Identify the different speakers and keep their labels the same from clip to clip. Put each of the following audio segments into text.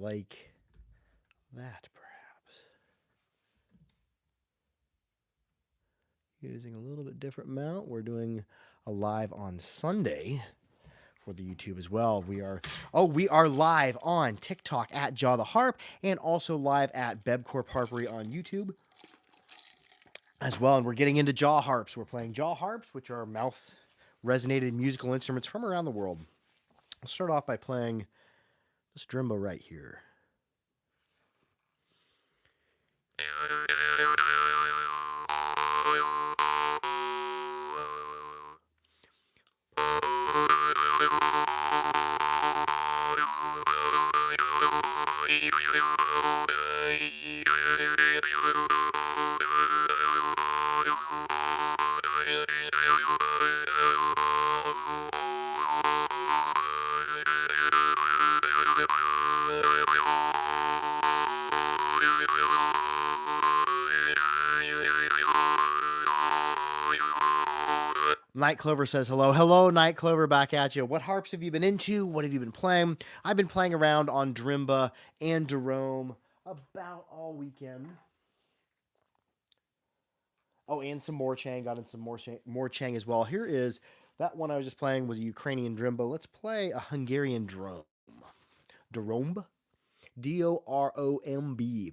Speaker 1: like that, perhaps. Using a little bit different mount. We're doing a live on Sunday for the YouTube as well. We are live on TikTok at Jaw the Harp and also live at Bebcorp Harpery on YouTube as well. And we're getting into jaw harps. We're playing jaw harps, which are mouth resonated musical instruments from around the world. I'll start off by playing this drimbo right here. Night Clover says hello. Hello, Night Clover, back at you. What harps have you been into? What have you been playing? I've been playing around on Drimba and Jerome about all weekend. Oh, and some more Chang. Got in some more Chang as well. Here is that one I was just playing was a Ukrainian Drimba. Let's play a Hungarian drum. Doromb. D-O-R-O-M-B.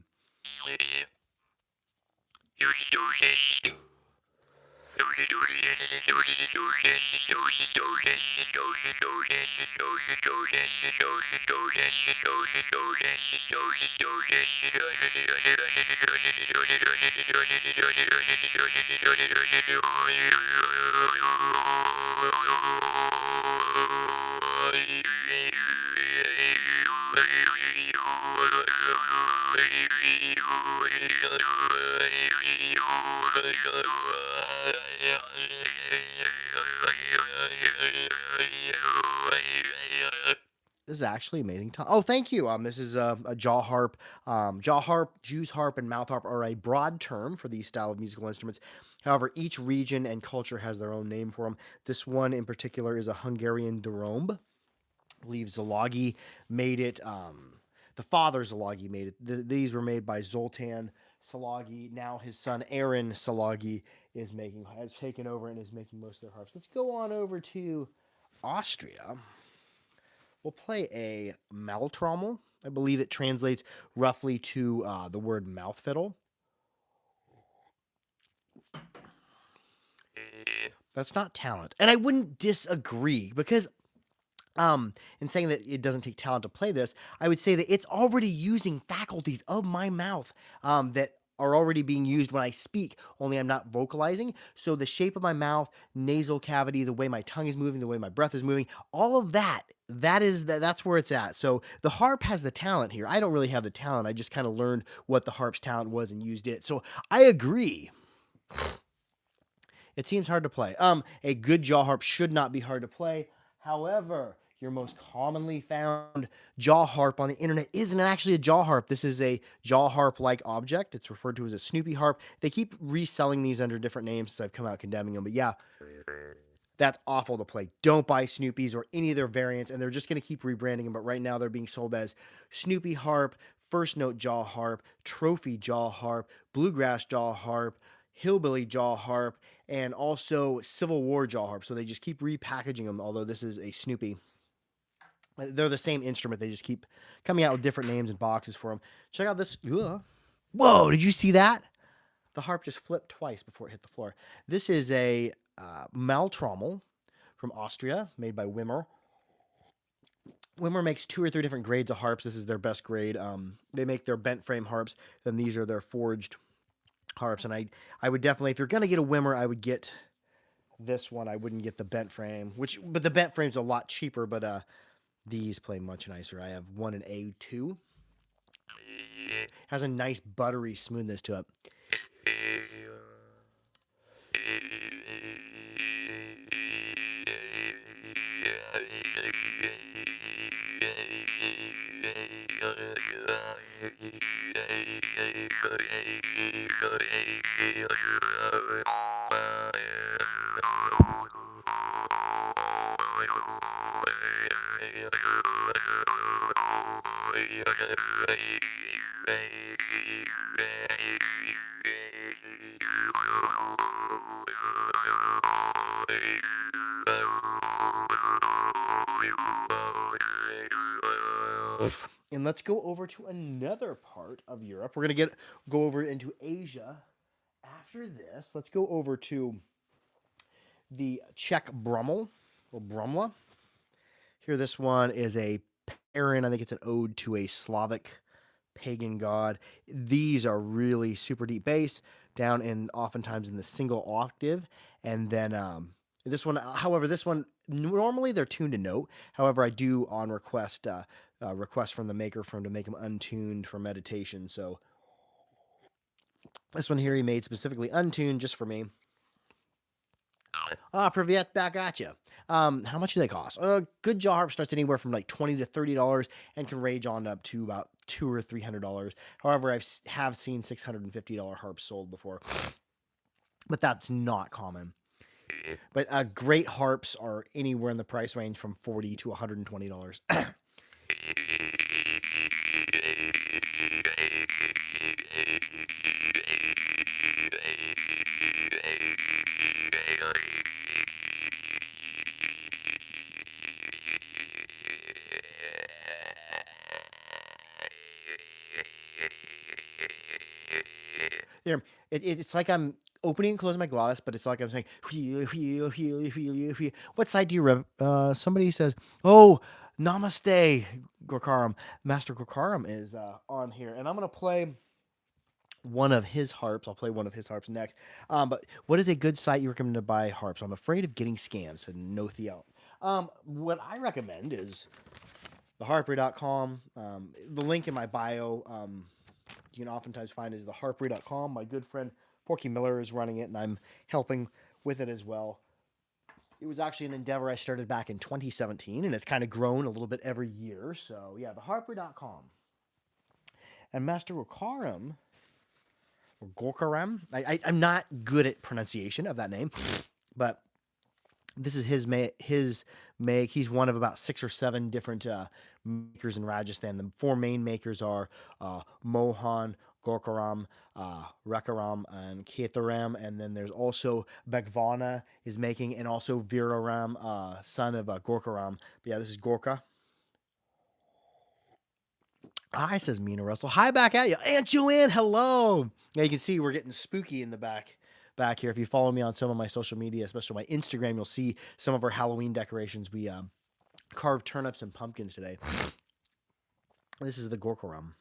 Speaker 1: This is actually amazing. Oh, thank you. This is a jaw harp. Jaw harp, Jews harp, and mouth harp are a broad term for these style of musical instruments. However, each region and culture has their own name for them. This one in particular is a Hungarian doromb. I believe Zalagi made it. The father Zalagi made it. These were made by Zoltan Szilagyi. Now his son Aaron Szilagyi has taken over and is making most of their harps. Let's go on over to Austria. We'll play a Maltrommel. I believe it translates roughly to the word mouth fiddle. That's not talent. And I wouldn't disagree because in saying that it doesn't take talent to play this, I would say that it's already using faculties of my mouth that are already being used when I speak, only I'm not vocalizing. So the shape of my mouth, nasal cavity, the way my tongue is moving, the way my breath is moving, all of that's where it's at. So the harp has the talent here. I don't really have the talent. I just kind of learned what the harp's talent was and used it. So I agree. It seems hard to play. A good jaw harp should not be hard to play. However, your most commonly found jaw harp on the internet isn't actually a jaw harp. This is a jaw harp-like object. It's referred to as a Snoopy harp. They keep reselling these under different names since I've come out condemning them. But yeah, that's awful to play. Don't buy Snoopy's or any of their variants, and they're just going to keep rebranding them. But right now they're being sold as Snoopy harp, first note jaw harp, trophy jaw harp, bluegrass jaw harp, hillbilly jaw harp, and also Civil War jaw harp. So they just keep repackaging them, although this is a Snoopy. They're the same instrument. They just keep coming out with different names and boxes for them. Check out this. Ugh. Whoa, did you see that? The harp just flipped twice before it hit the floor. This is a Maltrommel from Austria, made by Wimmer. Wimmer makes 2 or 3 different grades of harps. This is their best grade. They make their bent frame harps. Then these are their forged harps. And I would definitely, if you're going to get a Wimmer, I would get this one. I wouldn't get the bent frame, but the bent frame's a lot cheaper, but these play much nicer. I have one in A2. Has a nice buttery smoothness to it. And let's go over to another part of Europe. We're gonna go over into Asia. After this, let's go over to the Czech Brummel or Brumla. Here, this one is a Paran. I think it's an ode to a Slavic pagan god. These are really super deep bass, down in oftentimes in the single octave, and then this one. However, this one normally they're tuned to note. However, I do on request request from the maker for him to make them untuned for meditation. So this one here he made specifically untuned just for me. Privyet, back at you. How much do they cost? Good jaw harp starts anywhere from like $20 to $30 and can range on up to about $200 or $300. However, have seen $650 harps sold before, but that's not common. But great harps are anywhere in the price range from $40 to $120. There, it's like I'm opening and closing my glottis, but it's like I'm saying, what side do you rep? Somebody says, oh, namaste, Gorkaram. Master Gorkaram is on here, and I'm going to play one of his harps. I'll play one of his harps next. But what is a good site you recommend to buy harps? I'm afraid of getting scammed, said Nothiel. What I recommend is theharpery.com. The link in my bio, you can oftentimes find is theharpery.com. My good friend Porky Miller is running it, and I'm helping with it as well. It was actually an endeavor I started back in 2017, and it's kind of grown a little bit every year. So, yeah, theharpery.com. And Master Gorkaram, or Gorkaram, I'm not good at pronunciation of that name, but this is his make. He's one of about 6 or 7 different makers in Rajasthan. The 4 main makers are Mohan, Gorkaram, Rekaram, and Ketharam. And then there's also Bhagvana is making, and also Viraram, son of Gorkaram. But yeah, this is Gorka. Hi, says Mina Russell. Hi, back at you. Aunt Joanne, hello. Yeah, you can see we're getting spooky in the back here. If you follow me on some of my social media, especially my Instagram, you'll see some of our Halloween decorations. We carved turnips and pumpkins today. This is the Gorkaram.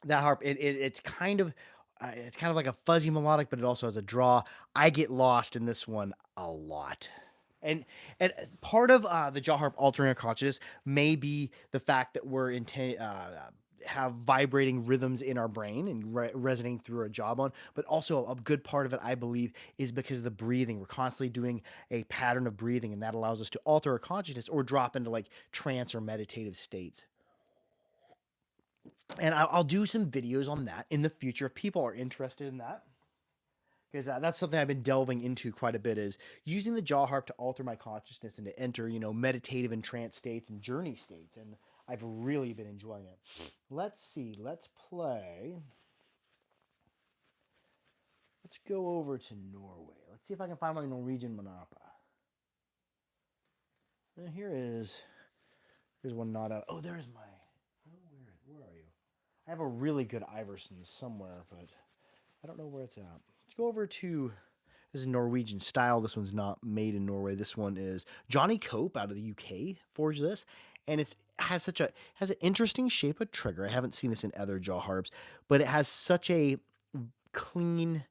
Speaker 1: That harp, it's kind of like a fuzzy melodic, but it also has a draw. I get lost in this one a lot. And part of the jaw harp altering our consciousness may be the fact that have vibrating rhythms in our brain and resonating through our jawbone, but also a good part of it, I believe, is because of the breathing. We're constantly doing a pattern of breathing, and that allows us to alter our consciousness or drop into like trance or meditative states. And I'll do some videos on that in the future if people are interested in that, because that's something I've been delving into quite a bit, is using the jaw harp to alter my consciousness and to enter, meditative and trance states and journey states. And I've really been enjoying it. Let's see. Let's play. Let's go over to Norway. Let's see if I can find my Norwegian Manapa. And here's one not out. Oh, there's my. Oh, where are you? I have a really good Iverson somewhere, but I don't know where it's at. Let's go over to. This is Norwegian style. This one's not made in Norway. This one is Johnny Cope out of the UK forged this, and it has an interesting shape of trigger. I haven't seen this in other jaw harps, but it has such a clean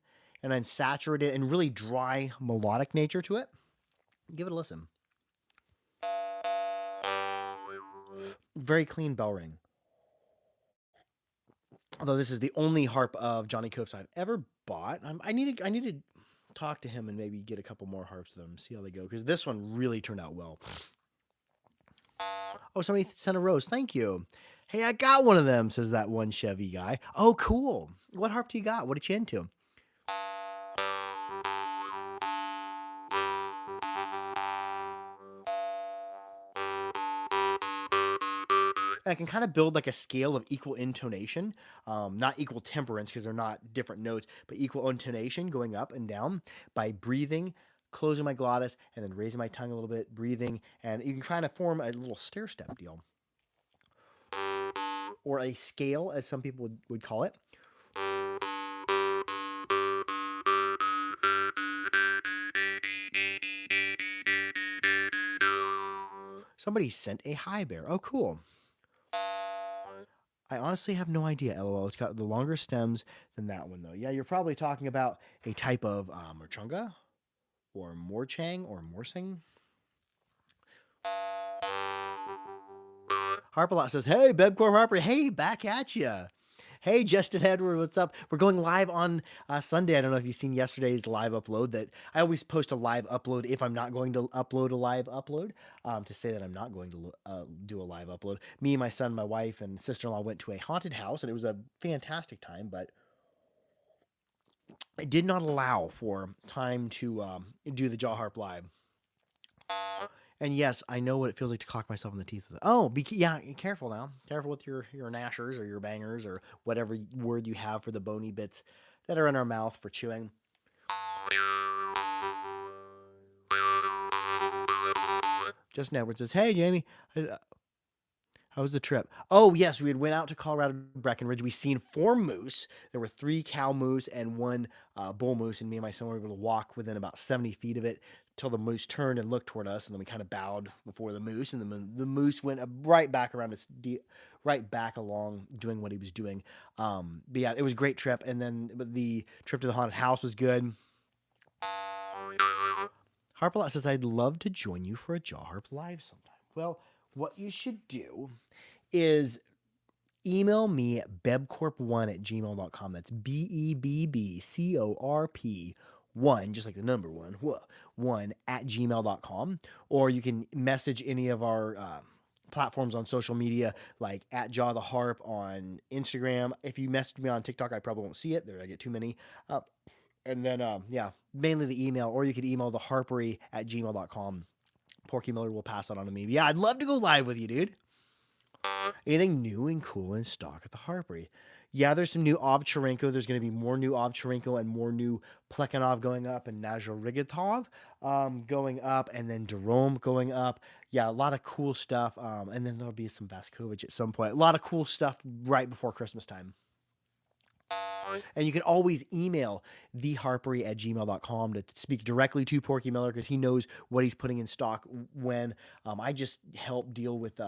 Speaker 1: and unsaturated and really dry melodic nature to it. Give it a listen. Very clean bell ring. Although this is the only harp of Johnny Cope's I've ever bought. I need to talk to him and maybe get a couple more harps of them, see how they go, because this one really turned out well. Oh, somebody sent a rose. Thank you. Hey, I got one of them, says that one Chevy guy. Oh, cool. What harp do you got? What are you into? And I can kind of build like a scale of equal intonation, not equal temperance because they're not different notes, but equal intonation going up and down by breathing, closing my glottis, and then raising my tongue a little bit, breathing, and you can kind of form a little stair step deal. Or a scale, as some people would call it. Somebody sent a high bear. Oh, cool. I honestly have no idea, LOL. It's got the longer stems than that one, though. Yeah, you're probably talking about a type of Merchunga or Morchang or Morsing. Harpalot says, hey, Bebcore Harper. Hey, back at ya. Hey, Justin Edward, what's up? We're going live on Sunday. I don't know if you've seen yesterday's live upload. That I always post a live upload if I'm not going to upload a live upload, to say that I'm not going to do a live upload. Me, my son, my wife, and sister-in-law went to a haunted house, and it was a fantastic time, but it did not allow for time to do the jaw harp live. And yes, I know what it feels like to clock myself in the teeth with it. Oh, yeah, careful now. Careful with your gnashers or your bangers or whatever word you have for the bony bits that are in our mouth for chewing. Justin Edwards says, hey, Jamie, how was the trip? Oh, yes, we had went out to Colorado Breckenridge. We seen 4 moose. There were 3 cow moose and 1 bull moose, and me and my son were able to walk within about 70 feet of it till the moose turned and looked toward us, and then we kind of bowed before the moose, and the moose went right back around right back along doing what he was doing. But yeah, it was a great trip, and then the trip to the haunted house was good. Harpalot says, I'd love to join you for a jaw harp live sometime. Well, what you should do is email me at bebcorp1@gmail.com. That's BEBBCORP1, just like the number 1 at gmail.com. Or you can message any of our platforms on social media, like at Jaw the Harp on Instagram. If you message me on TikTok, I probably won't see it. There, I get too many. And then, yeah, mainly the email, or you could email the harpery@gmail.com. Porky Miller will pass that on to me. But yeah, I'd love to go live with you, dude. Anything new and cool in stock at the Harpery? Yeah, there's some new Ovcharenko. There's going to be more new Ovcharenko and more new Plekhanov going up and Nazarigatov going up, and then Jerome going up. Yeah, a lot of cool stuff. And then there'll be some Vaskovich at some point. A lot of cool stuff right before Christmas time. And you can always email theharpery@gmail.com to speak directly to Porky Miller because he knows what he's putting in stock when. I just help deal with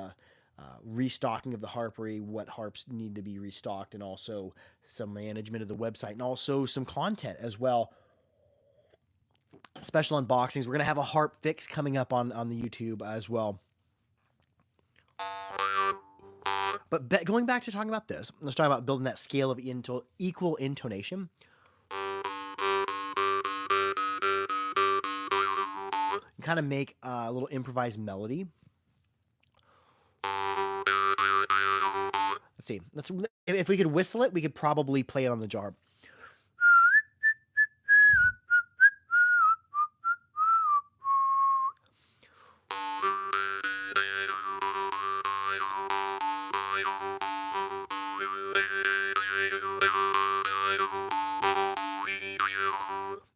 Speaker 1: restocking of the harpery, what harps need to be restocked, and also some management of the website, and also some content as well. Special unboxings. We're gonna have a harp fix coming up on the YouTube as well. But going back to talking about this, let's talk about building that scale of equal intonation. Kind of make a little improvised melody. Let's see. If we could whistle it, we could probably play it on the jaw harp.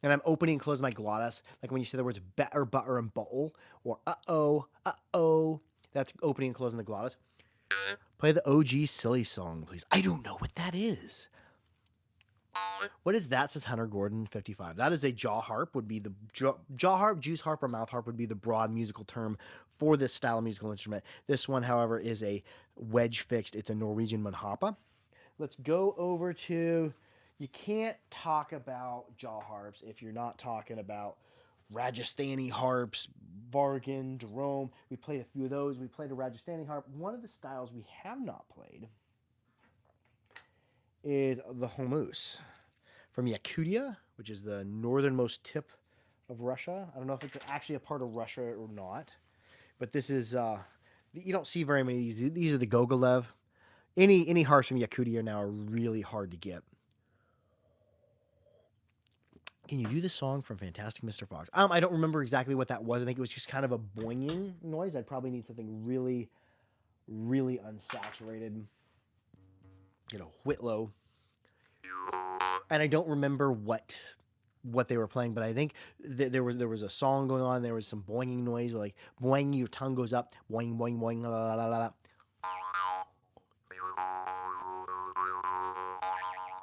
Speaker 1: And I'm opening and closing my glottis, like when you say the words better, butter, and bowl, or uh-oh, that's opening and closing the glottis. Play the OG silly song, please. I don't know what that is. What is that, says Hunter Gordon 55. That is a jaw harp, would be the jaw harp, juice harp, or mouth harp would be the broad musical term for this style of musical instrument. This one, however, is a wedge fixed. It's a Norwegian munhapa. Let's go over to, you can't talk about jaw harps if you're not talking about Rajasthani harps, Vargan, Jerome. We played a few of those. We played a Rajasthani harp. One of the styles we have not played is the Homus from Yakutia, which is the northernmost tip of Russia. I don't know if it's actually a part of Russia or not, but this is, you don't see very many of these. These are the Gogolev. Any harps from Yakutia now are really hard to get. Can you do the song from Fantastic Mr. Fox? I don't remember exactly what that was. I think it was just kind of a boinging noise. I'd probably need something really, really unsaturated. You know, Whitlow. And I don't remember what they were playing, but I think there was a song going on. There was some boinging noise, like boing, your tongue goes up, boing, boing, boing, la la la la la.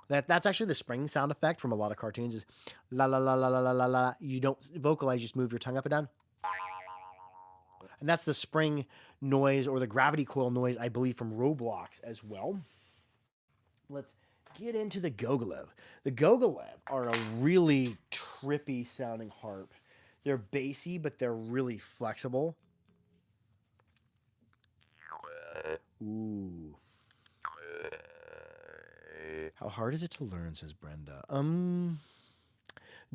Speaker 1: That's actually the spring sound effect from a lot of cartoons. Is la la la la la la la la. You don't vocalize, just move your tongue up and down. And that's the spring noise or the gravity coil noise, I believe, from Roblox as well. Let's get into the Gogolev. The Gogolev are a really trippy sounding harp. They're bassy, but they're really flexible. Ooh. How hard is it to learn, says Brenda.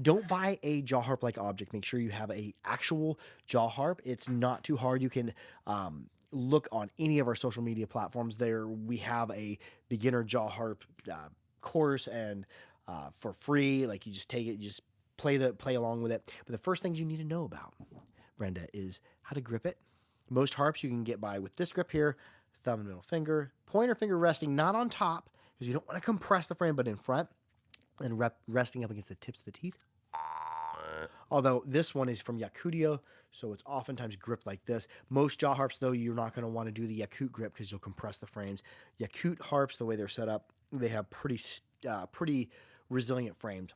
Speaker 1: Don't buy a jaw harp like object. Make sure you have a actual jaw harp. It's not too hard. You can look on any of our social media platforms. There we have a beginner jaw harp course, and for free, like you just take it, you just play along with it. But the first things you need to know about, Brenda, is how to grip it. Most harps you can get by with this grip here, thumb and middle finger, pointer finger resting not on top, because you don't want to compress the frame, but in front, and resting up against the tips of the teeth. Although this one is from Yakutia, so it's oftentimes gripped like this. Most jaw harps, though, you're not going to want to do the Yakut grip because you'll compress the frames. Yakut harps, the way they're set up, they have pretty resilient frames.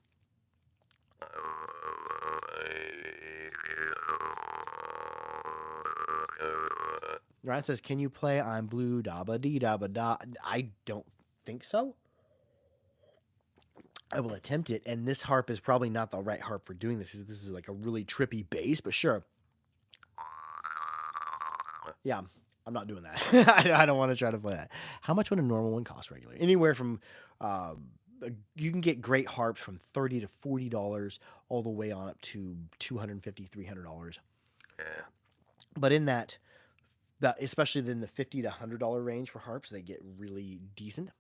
Speaker 1: Ryan says, "Can you play I'm Blue Da Ba Dee Da Ba Da?" I don't think so. I will attempt it, and this harp is probably not the right harp for doing this. This is like a really trippy bass, but sure. Yeah, I'm not doing that. I don't want to try to play that. How much would a normal one cost regularly? Anywhere from, you can get great harps from $30 to $40 all the way on up to $250, $300. But in that especially in the $50 to $100 range for harps, they get really decent.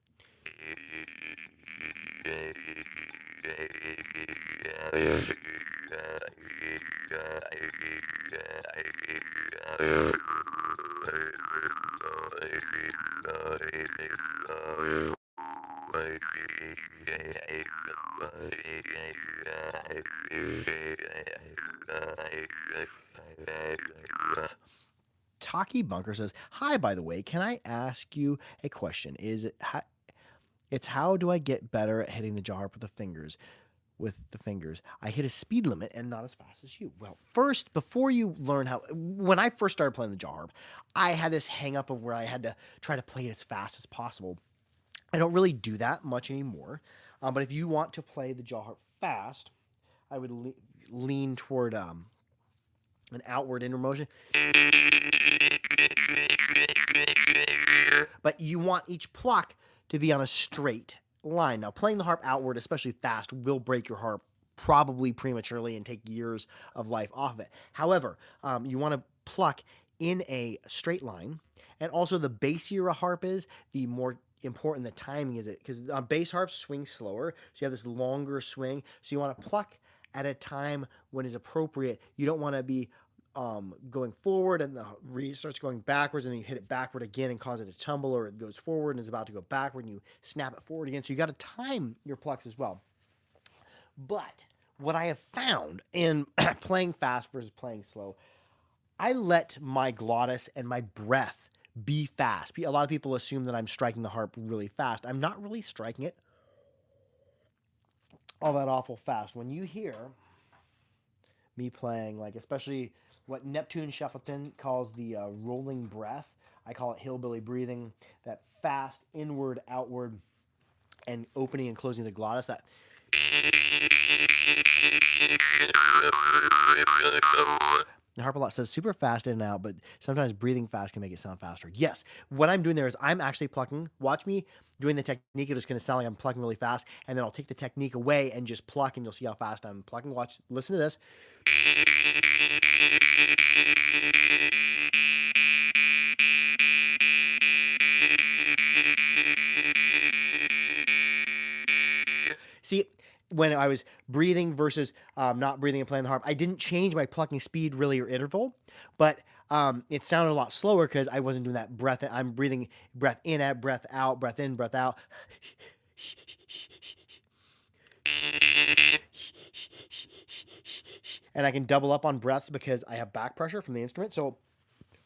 Speaker 1: Taki Bunker says, "Hi, by the way, can I ask you a question? It's how do I get better at hitting the jaw harp with the fingers? with the fingers. I hit a speed limit and not as fast as you. Well, first, before you learn how, when I first started playing the jaw harp, I had this hang up of where I had to try to play it as fast as possible. I don't really do that much anymore. But if you want to play the jaw harp fast, I would lean toward an outward inner motion. But you want each pluck to be on a straight line. Now, playing the harp outward, especially fast, will break your harp probably prematurely and take years of life off of it. However, you want to pluck in a straight line. And also, the bassier a harp is, the more important the timing is it. Because bass harps swing slower, so you have this longer swing. So you want to pluck at a time when is appropriate. You don't want to be going forward and the reed starts going backwards and then you hit it backward again and cause it to tumble, or it goes forward and is about to go backward and you snap it forward again. So you got to time your plucks as well. But what I have found in playing fast versus playing slow, I let my glottis and my breath be fast. A lot of people assume that I'm striking the harp really fast. I'm not really striking it all that awful fast. When you hear me playing, like especially what Neptune Shuffleton calls the rolling breath, I call it hillbilly breathing, that fast inward, outward, and opening and closing the glottis, that the harp a lot says super fast in and out, but sometimes breathing fast can make it sound faster. Yes, what I'm doing there is I'm actually plucking. Watch me doing the technique. It's going to sound like I'm plucking really fast, and then I'll take the technique away and just pluck, and you'll see how fast I'm plucking. Watch, listen to this. See, when I was breathing versus not breathing and playing the harp, I didn't change my plucking speed really or interval, but it sounded a lot slower because I wasn't doing that breath. I'm breathing breath in, breath out, breath in, breath out. And I can double up on breaths because I have back pressure from the instrument. So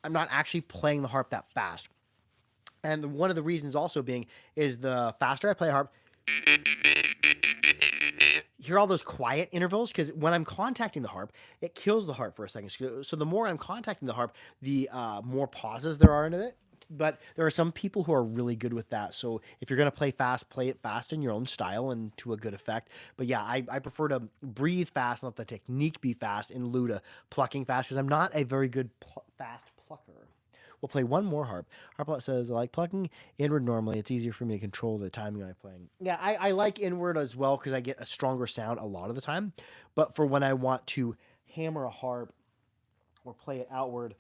Speaker 1: I'm not actually playing the harp that fast. And one of the reasons also being is the faster I play a harp, hear all those quiet intervals, because when I'm contacting the harp, it kills the harp for a second. So the more I'm contacting the harp, the more pauses there are in it. But there are some people who are really good with that. So if you're going to play fast, play it fast in your own style and to a good effect. But yeah, I prefer to breathe fast and let the technique be fast in lieu to plucking fast, because I'm not a very good fast plucker. We'll play one more harp. Harplet says, I like plucking inward normally. It's easier for me to control the timing I'm playing. Yeah, I like inward as well because I get a stronger sound a lot of the time. But for when I want to hammer a harp or play it outward,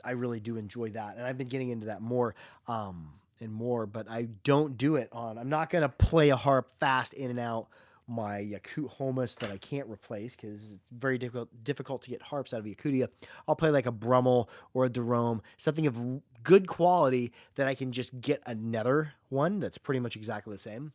Speaker 1: I really do enjoy that. And I've been getting into that more and more, but I don't do it on. I'm not going to play a harp fast in and out my Yakut Holmes that I can't replace because it's very difficult to get harps out of Yakutia. I'll play like a Brummel or a Jerome, something of good quality that I can just get another one that's pretty much exactly the same.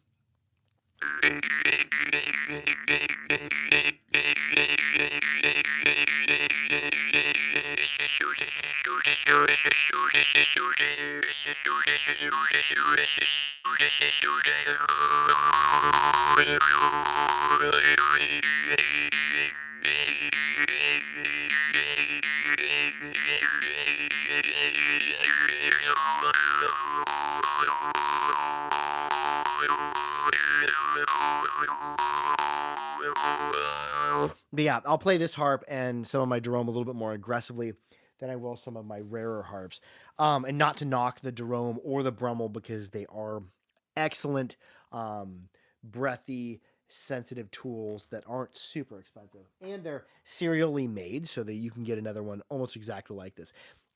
Speaker 1: But yeah, I'll play this harp and some of my Jerome a little bit more aggressively than I will some of my rarer harps. And not to knock the Jerome or the Brummel because they are excellent, breathy, sensitive tools that aren't super expensive. And they're serially made so that you can get another one almost exactly like this.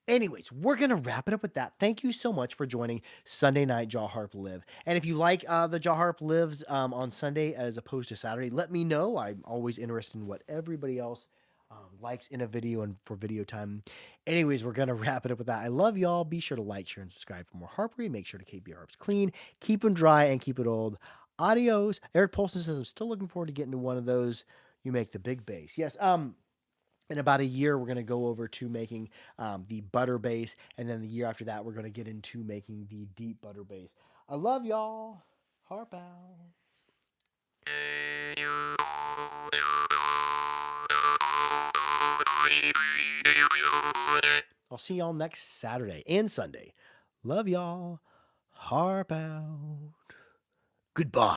Speaker 1: Anyways, we're going to wrap it up with that. Thank you so much for joining Sunday Night Jaw Harp Live. And if you like the Jaw Harp Lives on Sunday as opposed to Saturday, let me know. I'm always interested in what everybody else likes in a video and for video time. Anyways, we're going to wrap it up with that. I love y'all. Be sure to like, share, and subscribe for more harpery. Make sure to keep your harps clean, keep them dry, and keep it old. Adios. Eric Polson says, I'm still looking forward to getting to one of those. You make the big bass. Yes. In about a year, we're going to go over to making the butter bass. And then the year after that, we're going to get into making the deep butter bass. I love y'all. Harp out. I'll see y'all next Saturday and Sunday. Love y'all. Harp out. Goodbye.